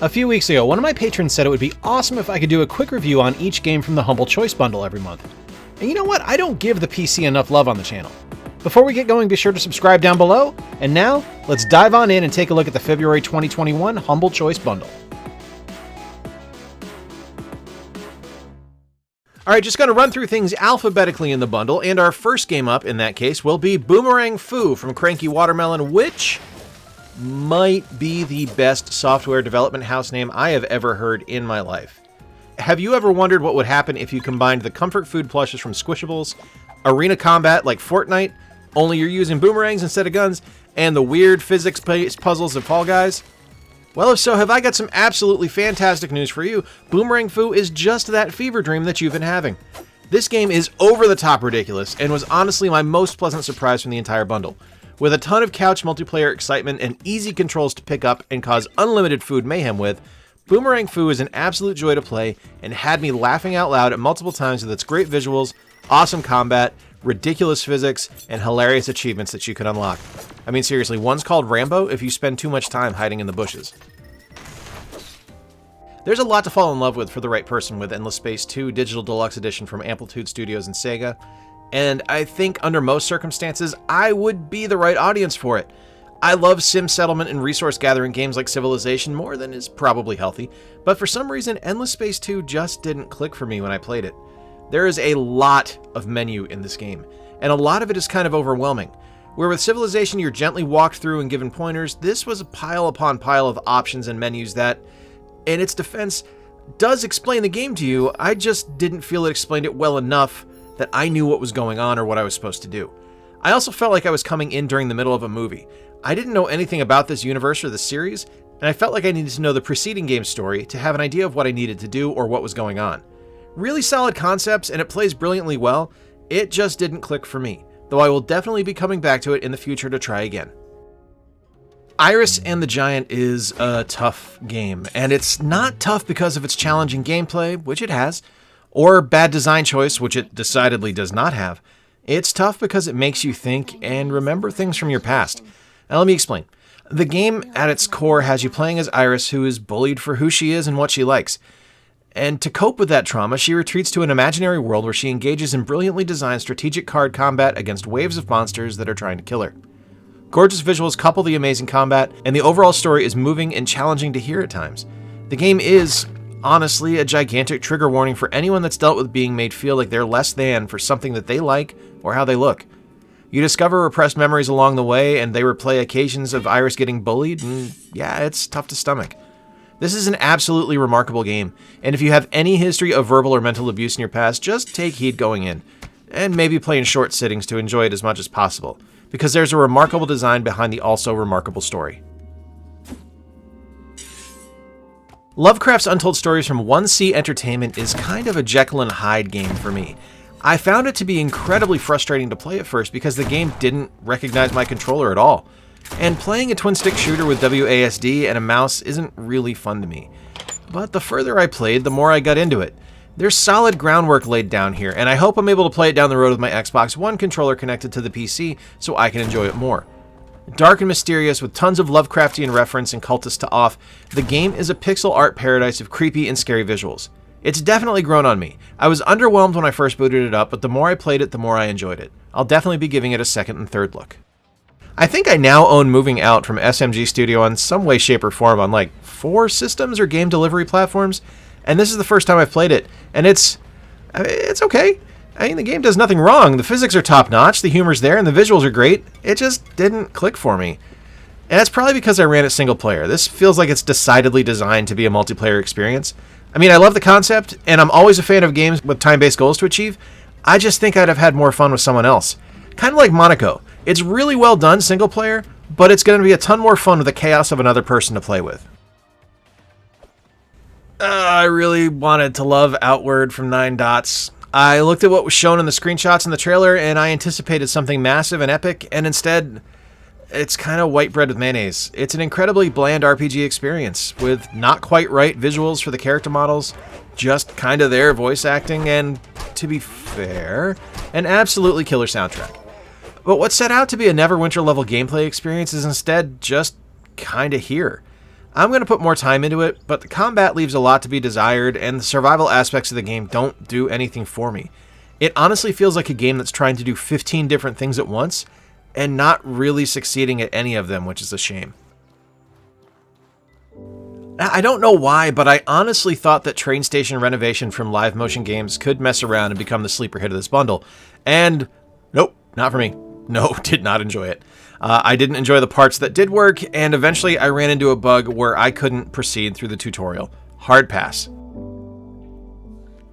A few weeks ago, one of my patrons said it would be awesome if I could do a quick review on each game from the Humble Choice bundle every month. And you know what? I don't give the PC enough love on the channel. Before we get going, be sure to subscribe down below. And now, let's dive on in and take a look at the February 2021 Humble Choice bundle. Alright, just going to run through things alphabetically in the bundle, and our first game up, in that case, will be Boomerang Foo from Cranky Watermelon, which might be the best software development house name I have ever heard in my life. Have you ever wondered what would happen if you combined the comfort food plushes from Squishables, arena combat like Fortnite, only you're using boomerangs instead of guns, and the weird physics-based puzzles of Fall Guys? Well, if so, have I got some absolutely fantastic news for you. Boomerang Foo is just that fever dream that you've been having. This game is over-the-top ridiculous, and was honestly my most pleasant surprise from the entire bundle. With a ton of couch multiplayer excitement and easy controls to pick up and cause unlimited food mayhem with, Boomerang Foo is an absolute joy to play and had me laughing out loud at multiple times with its great visuals, awesome combat, ridiculous physics, and hilarious achievements that you can unlock. I mean, seriously, one's called Rambo if you spend too much time hiding in the bushes. There's a lot to fall in love with for the right person with Endless Space 2 Digital Deluxe Edition from Amplitude Studios and Sega, and I think under most circumstances, I would be the right audience for it. I love sim settlement and resource gathering games like Civilization more than is probably healthy, but for some reason, Endless Space 2 just didn't click for me when I played it. There is a lot of menu in this game, and a lot of it is kind of overwhelming. Where with Civilization you're gently walked through and given pointers, this was a pile upon pile of options and menus that, in its defense, does explain the game to you. I just didn't feel it explained it well enough that I knew what was going on or what I was supposed to do. I also felt like I was coming in during the middle of a movie. I didn't know anything about this universe or the series, and I felt like I needed to know the preceding game's story to have an idea of what I needed to do or what was going on. Really solid concepts, and it plays brilliantly well. It just didn't click for me, though I will definitely be coming back to it in the future to try again. Iris and the Giant is a tough game, and it's not tough because of its challenging gameplay, which it has, or bad design choice, which it decidedly does not have. It's tough because it makes you think and remember things from your past. Now let me explain. The game at its core has you playing as Iris, who is bullied for who she is and what she likes. And to cope with that trauma, she retreats to an imaginary world where she engages in brilliantly designed strategic card combat against waves of monsters that are trying to kill her. Gorgeous visuals couple the amazing combat, and the overall story is moving and challenging to hear at times. The game is, honestly, a gigantic trigger warning for anyone that's dealt with being made feel like they're less than for something that they like or how they look. You discover repressed memories along the way, and they replay occasions of Iris getting bullied, and yeah, it's tough to stomach. This is an absolutely remarkable game, and if you have any history of verbal or mental abuse in your past, just take heed going in, and maybe play in short sittings to enjoy it as much as possible, because there's a remarkable design behind the also remarkable story. Lovecrafts Untold Stories from 1C Entertainment is kind of a Jekyll and Hyde game for me. I found it to be incredibly frustrating to play at first because the game didn't recognize my controller at all. And playing a twin-stick shooter with WASD and a mouse isn't really fun to me. But the further I played, the more I got into it. There's solid groundwork laid down here, and I hope I'm able to play it down the road with my Xbox One controller connected to the PC so I can enjoy it more. Dark and mysterious, with tons of Lovecraftian reference and cultists to off, the game is a pixel art paradise of creepy and scary visuals. It's definitely grown on me. I was underwhelmed when I first booted it up, but the more I played it, the more I enjoyed it. I'll definitely be giving it a second and third look. I think I now own Moving Out from SMG Studio in some way, shape, or form on like 4 systems or game delivery platforms, and this is the first time I've played it, and it's okay. I mean, the game does nothing wrong. The physics are top-notch, the humor's there, and the visuals are great. It just didn't click for me. And that's probably because I ran it single player. This feels like it's decidedly designed to be a multiplayer experience. I mean, I love the concept, and I'm always a fan of games with time-based goals to achieve. I just think I'd have had more fun with someone else. Kind of like Monaco. It's really well done single player, but it's going to be a ton more fun with the chaos of another person to play with. I really wanted to love Outward from 9 Dots. I looked at what was shown in the screenshots in the trailer, and I anticipated something massive and epic, and instead, it's kind of white bread with mayonnaise. It's an incredibly bland RPG experience, with not quite right visuals for the character models, just kind of there voice acting, and, to be fair, an absolutely killer soundtrack. But what set out to be a Neverwinter level gameplay experience is instead just kind of here. I'm going to put more time into it, but the combat leaves a lot to be desired, and the survival aspects of the game don't do anything for me. It honestly feels like a game that's trying to do 15 different things at once, and not really succeeding at any of them, which is a shame. I don't know why, but I honestly thought that Train Station Renovation from Live Motion Games could mess around and become the sleeper hit of this bundle. And nope, not for me. No, did not enjoy it. I didn't enjoy the parts that did work, and eventually I ran into a bug where I couldn't proceed through the tutorial. Hard pass.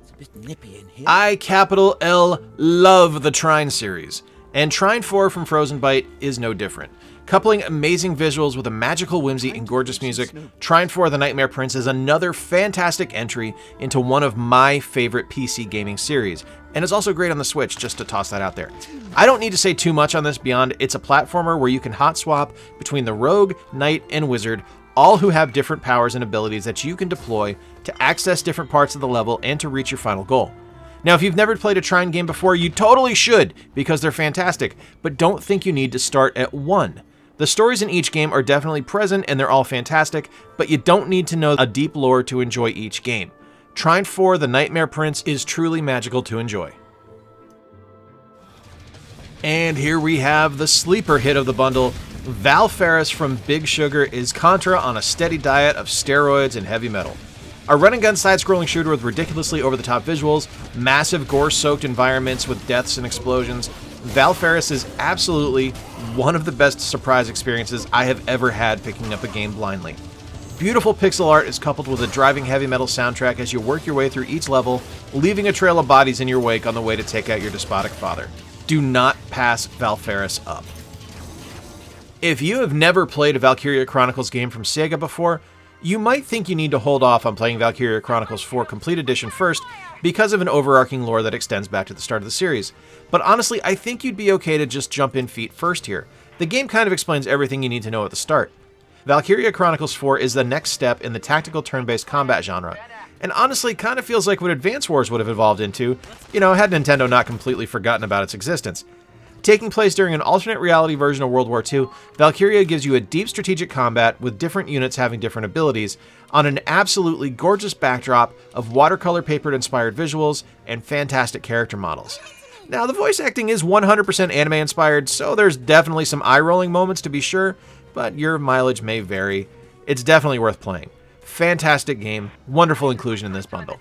It's a bit nippy in here. I, capital L, love the Trine series, and Trine 4 from Frozen Byte is no different. Coupling amazing visuals with a magical whimsy and gorgeous music, Trine 4 The Nightmare Prince is another fantastic entry into one of my favorite PC gaming series, and is also great on the Switch, just to toss that out there. I don't need to say too much on this beyond it's a platformer where you can hot swap between the rogue, knight, and wizard, all who have different powers and abilities that you can deploy to access different parts of the level and to reach your final goal. Now, if you've never played a Trine game before, you totally should, because they're fantastic, but don't think you need to start at one. The stories in each game are definitely present and they're all fantastic, but you don't need to know a deep lore to enjoy each game. Trine 4 The Nightmare Prince is truly magical to enjoy. And here we have the sleeper hit of the bundle. Val Ferris from Big Sugar is Contra on a steady diet of steroids and heavy metal. A run-and-gun side-scrolling shooter with ridiculously over-the-top visuals, massive gore-soaked environments with deaths and explosions, Val Ferris is absolutely one of the best surprise experiences I have ever had picking up a game blindly. Beautiful pixel art is coupled with a driving heavy metal soundtrack as you work your way through each level, leaving a trail of bodies in your wake on the way to take out your despotic father. Do not pass Val Ferris up. If you have never played a Valkyrie Chronicles game from Sega before, you might think you need to hold off on playing Valkyrie Chronicles 4 Complete Edition first because of an overarching lore that extends back to the start of the series. But honestly, I think you'd be okay to just jump in feet first here. The game kind of explains everything you need to know at the start. Valkyrie Chronicles 4 is the next step in the tactical turn-based combat genre, and honestly kind of feels like what Advance Wars would have evolved into, had Nintendo not completely forgotten about its existence. Taking place during an alternate reality version of World War II, Valkyria gives you a deep strategic combat with different units having different abilities on an absolutely gorgeous backdrop of watercolor paper inspired visuals and fantastic character models. Now, the voice acting is 100% anime inspired, so there's definitely some eye-rolling moments to be sure, but your mileage may vary. It's definitely worth playing. Fantastic game, wonderful inclusion in this bundle.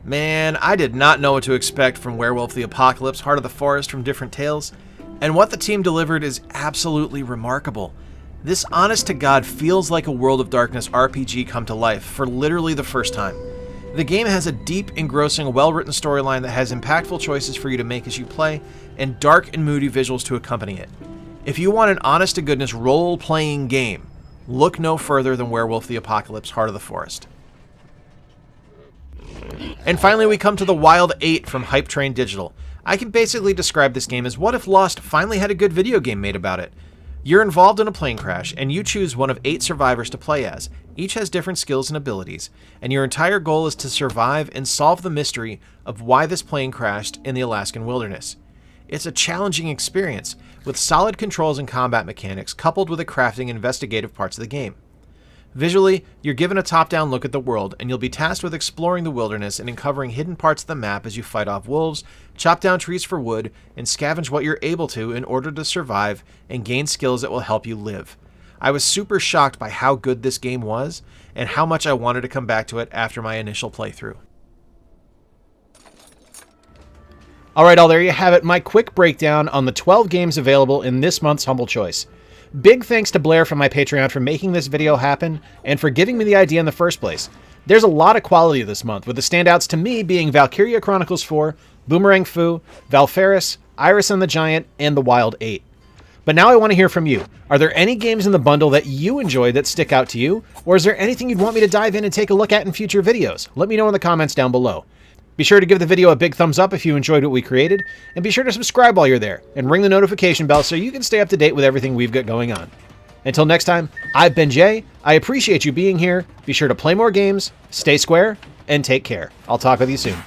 Man, I did not know what to expect from Werewolf the Apocalypse Heart of the Forest from Different Tales, and what the team delivered is absolutely remarkable. This honest-to-God feels like a World of Darkness RPG come to life for literally the first time. The game has a deep, engrossing, well-written storyline that has impactful choices for you to make as you play, and dark and moody visuals to accompany it. If you want an honest-to-goodness role-playing game, look no further than Werewolf the Apocalypse Heart of the Forest. And finally, we come to the Wild 8 from Hype Train Digital. I can basically describe this game as what if Lost finally had a good video game made about it. You're involved in a plane crash, and you choose one of 8 survivors to play as. Each has different skills and abilities, and your entire goal is to survive and solve the mystery of why this plane crashed in the Alaskan wilderness. It's a challenging experience, with solid controls and combat mechanics coupled with the crafting and investigative parts of the game. Visually, you're given a top-down look at the world, and you'll be tasked with exploring the wilderness and uncovering hidden parts of the map as you fight off wolves, chop down trees for wood, and scavenge what you're able to in order to survive and gain skills that will help you live. I was super shocked by how good this game was, and how much I wanted to come back to it after my initial playthrough. Alright, all, there you have it, my quick breakdown on the 12 games available in this month's Humble Choice. Big thanks to Blair from my Patreon for making this video happen, and for giving me the idea in the first place. There's a lot of quality this month, with the standouts to me being Valkyrie Chronicles 4, Boomerang Foo, Val Ferris, Iris and the Giant, and the Wild 8. But now I want to hear from you. Are there any games in the bundle that you enjoyed that stick out to you? Or is there anything you'd want me to dive in and take a look at in future videos? Let me know in the comments down below. Be sure to give the video a big thumbs up if you enjoyed what we created, and be sure to subscribe while you're there, and ring the notification bell so you can stay up to date with everything we've got going on. Until next time, I've been Jay, I appreciate you being here, be sure to play more games, stay square, and take care. I'll talk with you soon.